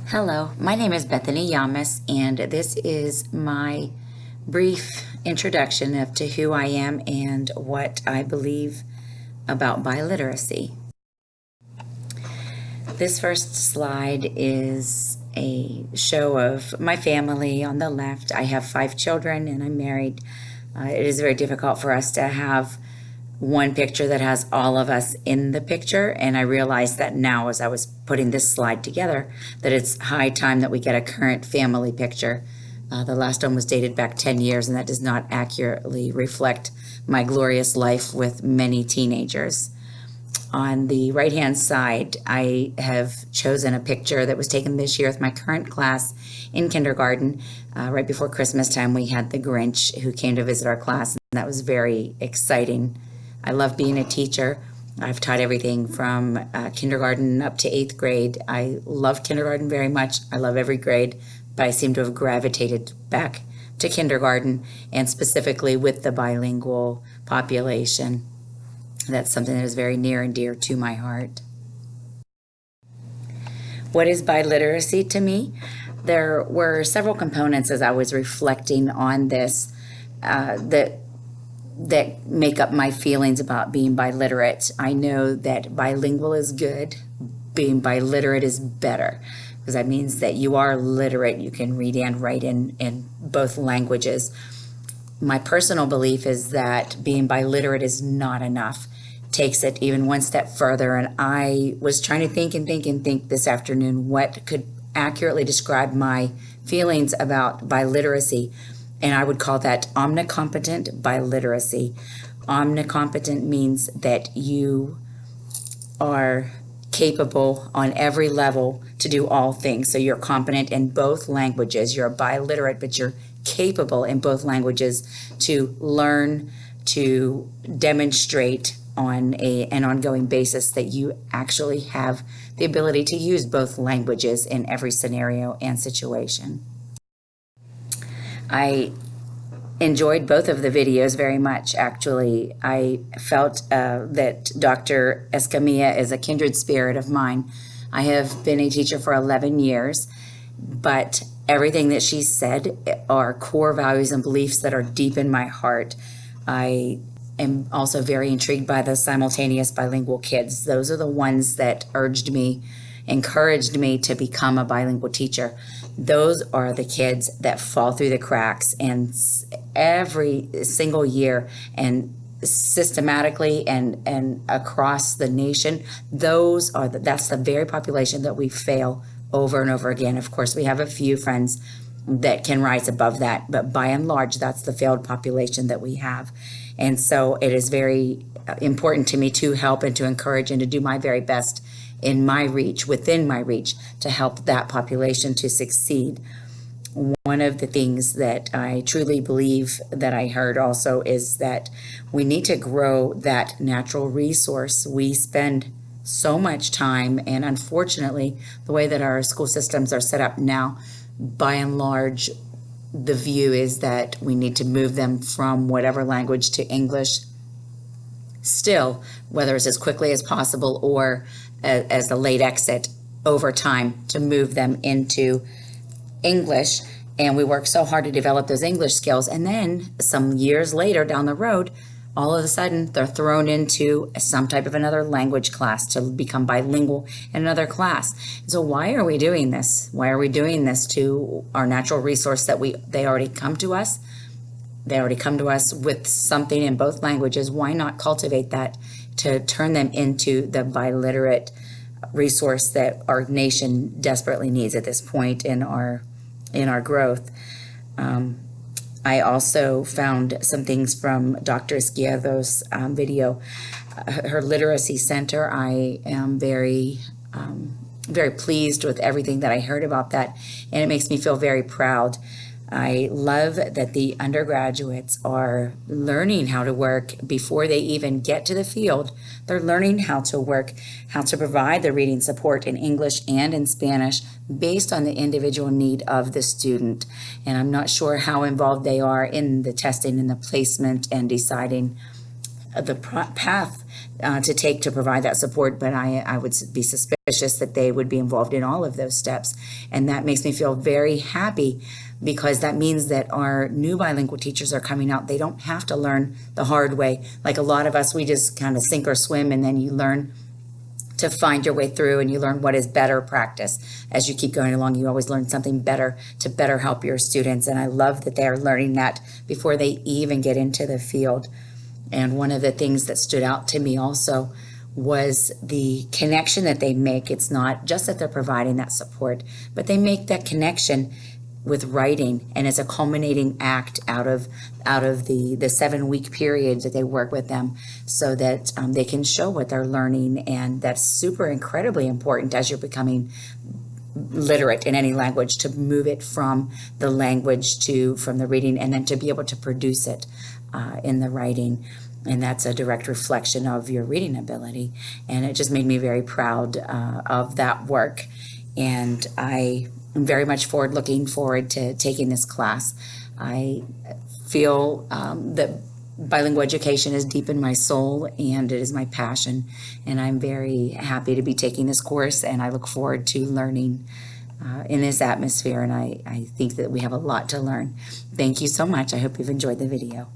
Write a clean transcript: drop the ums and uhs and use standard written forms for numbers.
Hello, my name is Bethany Llamas, and this is my brief introduction of to who I am and what I believe about biliteracy. This first slide is a show of my family on the left. I have 5 children and I'm married. It is very difficult for us to have one picture that has all of us in the picture, and I realized that now as I was putting this slide together that it's high time that we get a current family picture. The last one was dated back 10 years, and that does not accurately reflect my glorious life with many teenagers. On the right hand side, I have chosen a picture that was taken this year with my current class in kindergarten. Right before Christmas time, we had the Grinch who came to visit our class, and that was very exciting. I love being a teacher. I've taught everything from kindergarten up to 8th grade. I love kindergarten very much. I love every grade, but I seem to have gravitated back to kindergarten, and specifically with the bilingual population. That's something that is very near and dear to my heart. What is biliteracy to me? There were several components as I was reflecting on this that make up my feelings about being biliterate. I know that bilingual is good. Being biliterate is better, because that means that you are literate. You can read and write in both languages. My personal belief is that being biliterate is not enough. Takes it even one step further, and I was trying to think this afternoon what could accurately describe my feelings about biliteracy. And I would call that omnicompetent biliteracy. Omnicompetent means that you are capable on every level to do all things. So you're competent in both languages. You're biliterate, but you're capable in both languages to learn, to demonstrate on an ongoing basis that you actually have the ability to use both languages in every scenario and situation. I enjoyed both of the videos very much, actually. I felt that Dr. Escamilla is a kindred spirit of mine. I have been a teacher for 11 years, but everything that she said are core values and beliefs that are deep in my heart. I am also very intrigued by the simultaneous bilingual kids. Those are the ones that encouraged me to become a bilingual teacher. Those are the kids that fall through the cracks, and every single year and systematically and across the nation, that's the very population that we fail over and over again. Of course, we have a few friends that can rise above that, but by and large, that's the failed population that we have. And so it is very important to me to help and to encourage and to do my very best in my reach, within my reach, to help that population to succeed. One of the things that I truly believe that I heard also is that we need to grow that natural resource. We spend so much time, and unfortunately, the way that our school systems are set up now, by and large, the view is that we need to move them from whatever language to English. Still, whether it's as quickly as possible or as a late exit over time, to move them into English. And we work so hard to develop those English skills, and then some years later down the road, all of a sudden they're thrown into some type of another language class to become bilingual in another class. So why are we doing this? Why are we doing this to our natural resource that they already come to us? They already come to us with something in both languages. Why not cultivate that to turn them into the biliterate resource that our nation desperately needs at this point in our growth? I also found some things from Dr. Izquierdo's video, her literacy center. I am very pleased with everything that I heard about that, and it makes me feel very proud. I love that the undergraduates are learning how to work before they even get to the field. They're learning how to work, how to provide the reading support in English and in Spanish based on the individual need of the student. And I'm not sure how involved they are in the testing and the placement and deciding path to take to provide that support, but I would be suspicious that they would be involved in all of those steps. And that makes me feel very happy, because that means that our new bilingual teachers are coming out. They don't have to learn the hard way. Like a lot of us, we just kind of sink or swim, and then you learn to find your way through, and you learn what is better practice. As you keep going along, you always learn something better to better help your students. And I love that they're learning that before they even get into the field. And one of the things that stood out to me also was the connection that they make. It's not just that they're providing that support, but they make that connection with writing, and it's a culminating act out of the 7-week period that they work with them, so that they can show what they're learning. And that's super incredibly important as you're becoming literate in any language, to move it from the language from the reading, and then to be able to produce it in the writing. And that's a direct reflection of your reading ability. And it just made me very proud of that work. And I'm very much looking forward to taking this class. I feel that bilingual education is deep in my soul, and it is my passion. And I'm very happy to be taking this course, and I look forward to learning in this atmosphere. And I think that we have a lot to learn. Thank you so much. I hope you've enjoyed the video.